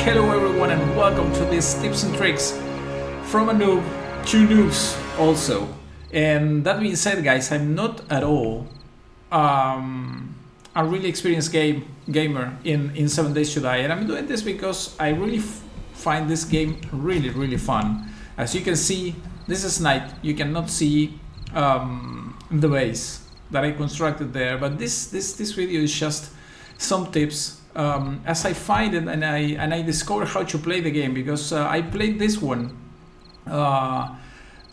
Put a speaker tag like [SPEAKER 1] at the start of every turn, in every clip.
[SPEAKER 1] Hello everyone and welcome to these tips and tricks from a noob to noobs also. And that being said, guys, I'm not at all a really experienced gamer in 7 Days to Die, and I'm doing this because I really find this game really fun. As you can see, this is night. You cannot see the base that I constructed there, but this video is just some tips as I find it and I discover how to play the game, because I played this one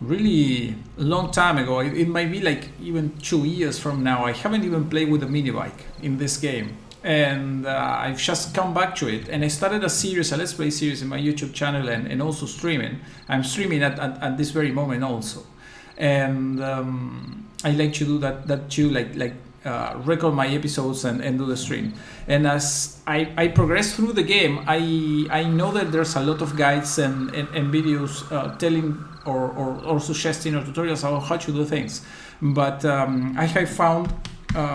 [SPEAKER 1] really long time ago. It might be like even 2 years from now. I haven't even played with a mini bike in this game, and I've just come back to it, and I started a series, a let's play series in my YouTube channel, and also streaming. I'm streaming at this very moment also, and I like to do that too, like record my episodes and do the stream. And as I progress through the game, I know that there's a lot of guides and videos telling or suggesting or tutorials about how to do things, but I have found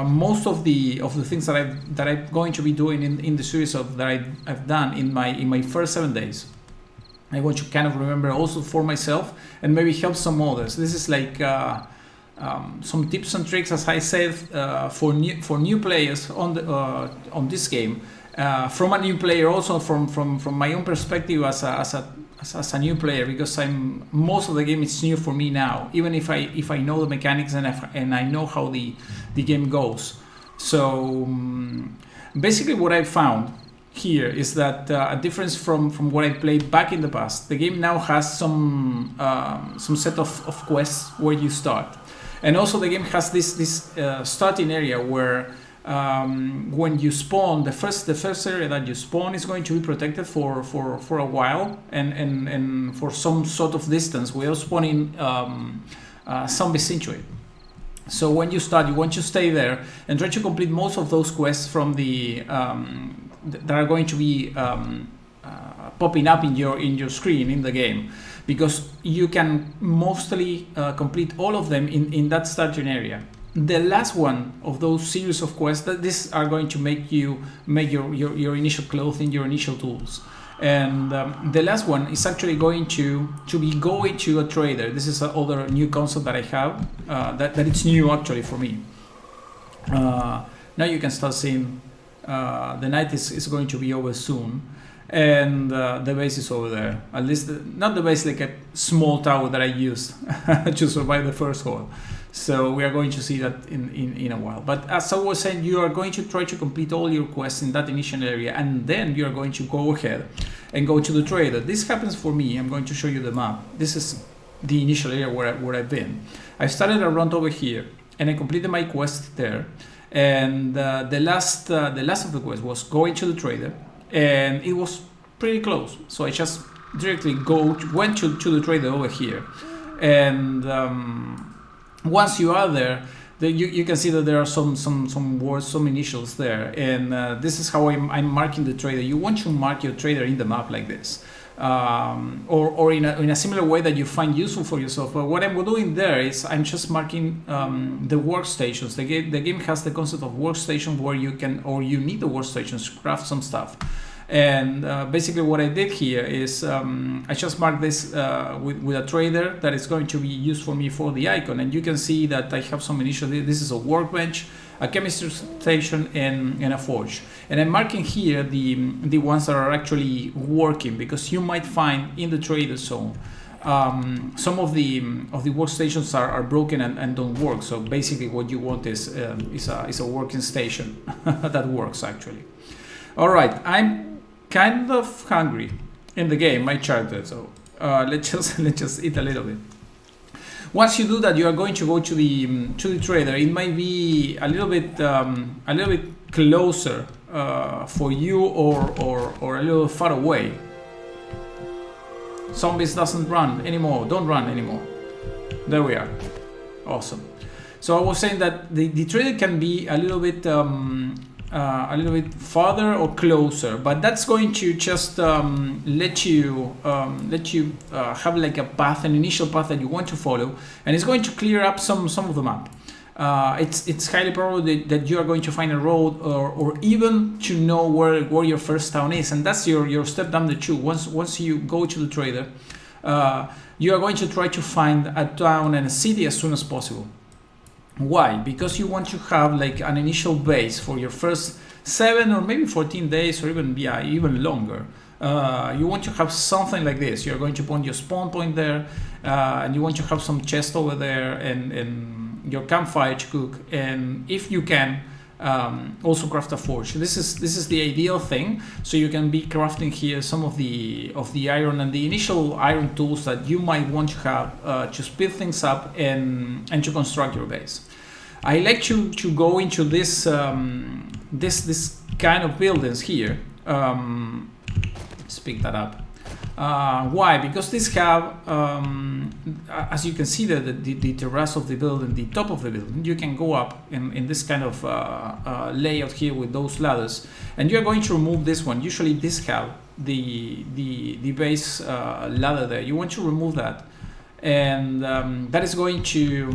[SPEAKER 1] most of the things that I'm going to be doing in the series that I've done in my first 7 days. I want to kind of remember also for myself and maybe help some others. This is like some tips and tricks, as I said, for new players on this game. From a new player, also from my own perspective as a new player, because most of the game is new for me now, even if I know the mechanics and I know how the game goes. So basically, what I found here is that a difference from what I played back in the past, the game now has some set of quests where you start. And also the game has this starting area where when you spawn, the first area that you spawn is going to be protected for a while and for some sort of distance without spawning zombies into it. So when you start, you want to stay there and try to complete most of those quests from the that are going to be popping up in your screen in the game, because you can mostly complete all of them in that starting area. The last one of those series of quests, that these are going to make your initial clothing, your initial tools. And the last one is actually going to be going to a trader. This is another new concept that I have, that it's new actually for me. Now you can start seeing the night is going to be over soon. And the base is over there. At least not the base, like a small tower that I used to survive the first hole. So we are going to see that in a while. But as I was saying, you are going to try to complete all your quests in that initial area, and then you are going to go ahead and go to the trader. This happens for me. I'm going to show you the map. This is the initial area where I've been. I started around over here, and I completed my quest there. And the last of the quests was going to the trader. And it was pretty close, so I just directly went to the trader over here. And once you are there, you can see that there are some words, some initials there, and this is how I'm marking the trader. You want to mark your trader in the map like this, or in a similar way that you find useful for yourself. But what I'm doing there is I'm just marking the workstations. The game has the concept of workstation where you need the workstations to craft some stuff. And basically what I did here is I just marked this with a trader that is going to be used for me for the icon. And you can see that I have some initial. This is a workbench, a chemistry station, and a forge. And I'm marking here the ones that are actually working, because you might find in the trader zone some of the workstations are broken and don't work. So basically what you want is a working station that works actually. All right, I'm kind of hungry in the game, my character, so let's just eat a little bit. Once you do that, you are going to go to the trader. It might be a little bit closer for you or a little far away. Zombies don't run anymore. There we are. Awesome. So I was saying that the trader can be a little bit farther or closer, but that's going to just let you have like a path, an initial path that you want to follow, and it's going to clear up some of the map. it's highly probable that you are going to find a road, or even to know where your first town is, and that's your step down the tube. Once you go to the trader, you are going to try to find a town and a city as soon as possible. Why? Because you want to have like an initial base for your first 7 or maybe 14 days, or even longer. You want to have something like this. You're going to put your spawn point there, and you want to have some chest over there, and your campfire to cook, and if you can, also craft a forge. This is the ideal thing. So you can be crafting here some of the iron and the initial iron tools that you might want to have to speed things up and to construct your base. I like to go into this this kind of buildings here. Let's pick that up. Why? Because these have, as you can see, the terrace of the building, the top of the building. You can go up in this kind of layout here with those ladders, and you're going to remove this one. Usually, this have the base ladder there. You want to remove that, and that is going to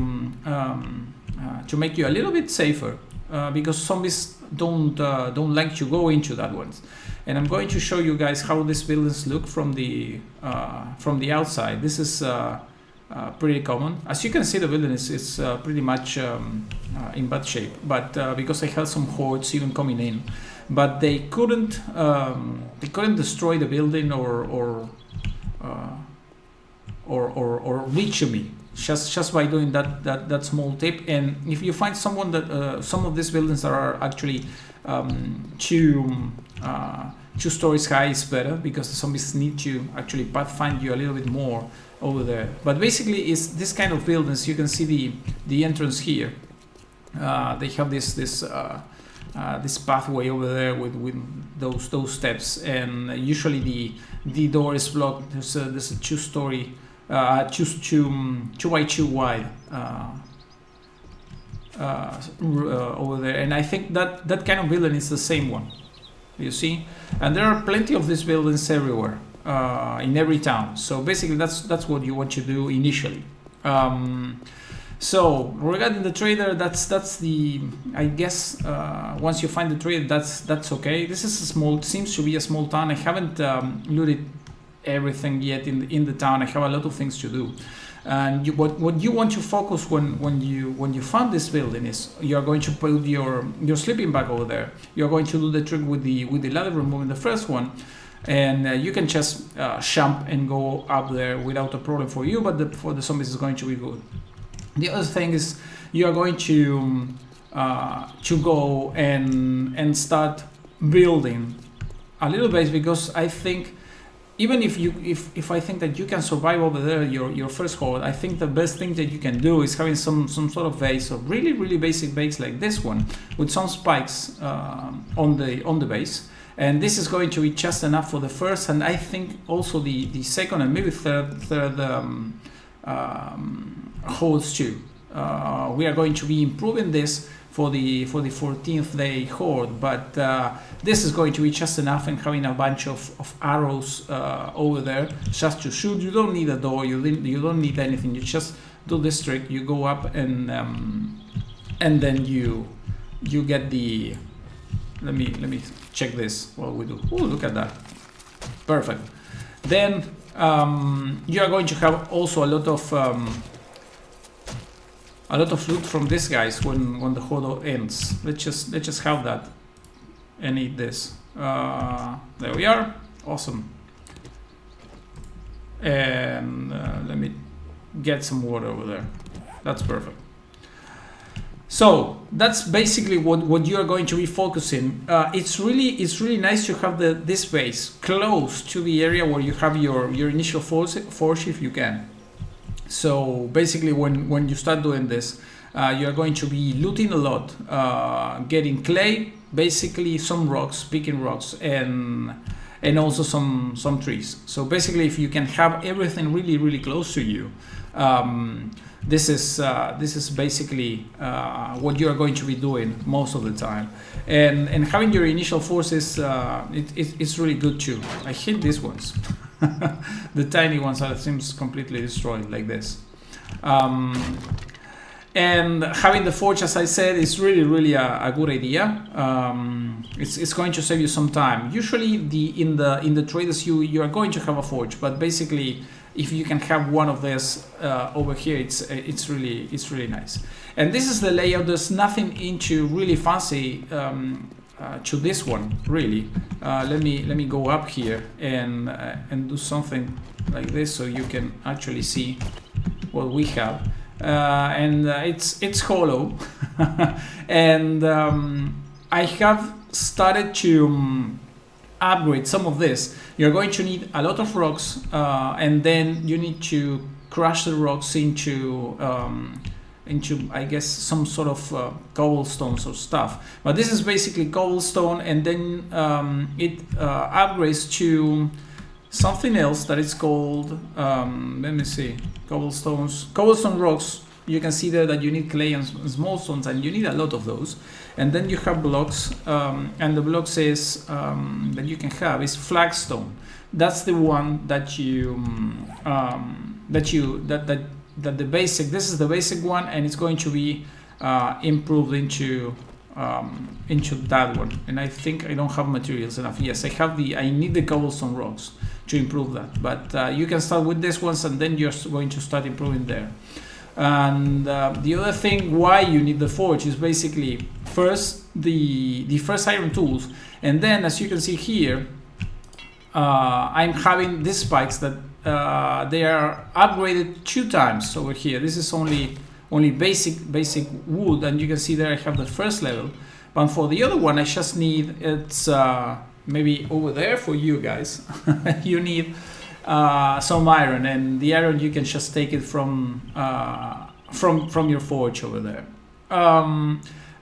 [SPEAKER 1] make you a little bit safer, because zombies don't like to go into that one. And I'm going to show you guys how these buildings look from the outside. This is pretty common. As you can see, the building is pretty much in bad shape, but because I had some hordes even coming in, but they couldn't destroy the building or reach me just by doing that small tip. And if you find someone that some of these buildings that are actually 2 stories high is better, because the zombies need to actually pathfind you a little bit more over there. But basically, it's this kind of buildings. You can see the entrance here. They have this pathway over there with those steps, and usually the door is blocked. There's a 2-story, 2x2 wide over there, and I think that kind of building is the same one. You see, and there are plenty of these buildings everywhere, in every town. So basically, that's what you want to do initially. So regarding the trader, that's the, I guess, once you find the trader, that's okay. This is seems to be a small town. I haven't looted everything yet in the town. I have a lot of things to do. And what you want to focus when you find this building is you are going to put your sleeping bag over there. You're going to do the trick with the ladder, removing the first one, and you can just jump and go up there without a problem for you. But for the zombies, is going to be good. The other thing is you are going to go and start building a little base, because I think, even if I think that you can survive over there your first horde, I think the best thing that you can do is having some sort of base, or really basic base like this one, with some spikes on the base, and this is going to be just enough for the first, and I think also the second and maybe third hordes too. We are going to be improving this for the 14th day horde, but this is going to be just enough, and having a bunch of arrows over there just to shoot. You don't need a door, you don't need anything. You just do this trick. You go up and then you get the. Let me check this while we do. Oh, look at that! Perfect. Then you are going to have also a lot of loot from these guys when the horde ends. Let's just have that and eat this. There we are. Awesome. And let me get some water over there. That's perfect. So that's basically what you are going to be focusing. It's really nice to have this base close to the area where you have your initial forge if you can. So basically, when you start doing this, you are going to be looting a lot, getting clay, basically some rocks, picking rocks, and also some trees. So basically, if you can have everything really close to you, this is basically what you are going to be doing most of the time. And having your initial forces, it's really good too. I hate these ones. The tiny ones that seems completely destroyed like this. And having the forge, as I said, is really a good idea. It's going to save you some time. Usually in the traders you are going to have a forge, but basically if you can have one of these over here, it's really nice. And this is the layout. There's nothing into really fancy to this one really. Let me go up here and do something like this so you can actually see what we have. And it's hollow. And I have started to upgrade some of this. You're going to need a lot of rocks, and then you need to crush the rocks into I guess some sort of cobblestones or stuff. But this is basically cobblestone, and then it upgrades to something else that is called let me see, cobblestone rocks. You can see there that you need clay and small stones, and you need a lot of those. And then you have blocks, and the blocks is that you can have is flagstone. That's the one that the basic. This is the basic one, and it's going to be improved into that one. And I think I don't have materials enough. Yes, I need the cobblestone rocks to improve that. But you can start with this ones, and then you're going to start improving there. And the other thing why you need the forge is basically first the first iron tools, and then as you can see here, I'm having these spikes that they are upgraded 2 times over here. This is only basic wood, and you can see there I have the first level. But for the other one, I just need it's maybe over there for you guys. You need some iron, and the iron you can just take it from your forge over there.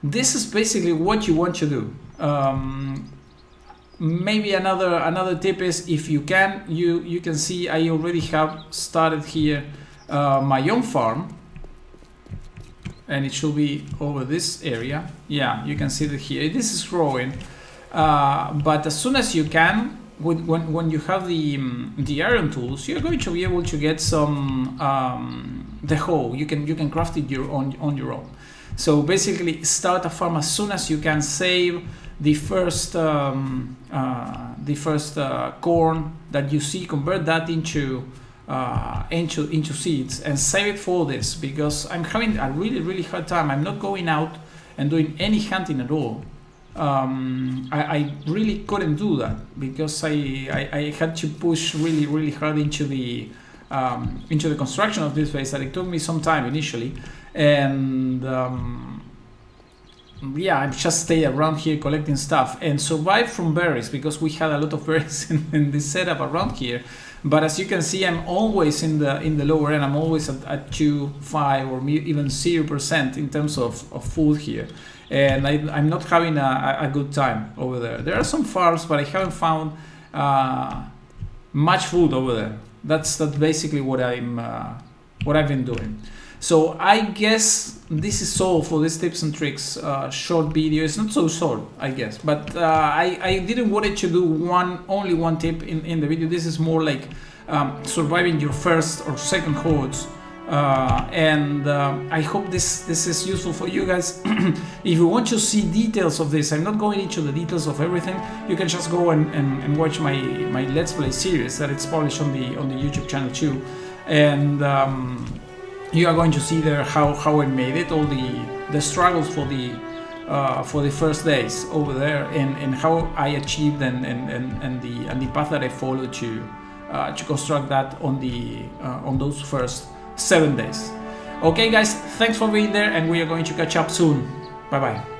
[SPEAKER 1] This is basically what you want to do. Maybe another tip is, if you can, you can see I already have started here my own farm, and it should be over this area. Yeah, you can see that here this is growing, but as soon as you can, when you have the iron tools, you're going to be able to get some the hoe. You can craft it on your own. So basically, start a farm as soon as you can. Save the first corn that you see, convert that into seeds, and save it for this, because I'm having a really hard time. I'm not going out and doing any hunting at all. I really couldn't do that because I had to push really hard into the construction of this base, that it took me some time initially. And yeah, I just stayed around here collecting stuff and survived from berries, because we had a lot of berries in this setup around here. But as you can see, I'm always in the lower end. I'm always at 2, 5, or even 0% in terms of food here. And I'm not having a good time over there. There are some farms, but I haven't found much food over there. That's basically what I've been doing. So I guess this is all for this tips and tricks short video. It's not so short, I guess, but I didn't want to do only one tip in the video. This is more like surviving your first or second hordes. And I hope this is useful for you guys. If you want to see details of this, I'm not going into the details of everything. You can just go and watch my Let's Play series that it's published on the YouTube channel too. And you are going to see there how I made it, all the struggles for the first days over there, and how I achieved and the path that I followed to construct that on those first 7 days. Okay guys, thanks for being there, and we are going to catch up soon. Bye bye.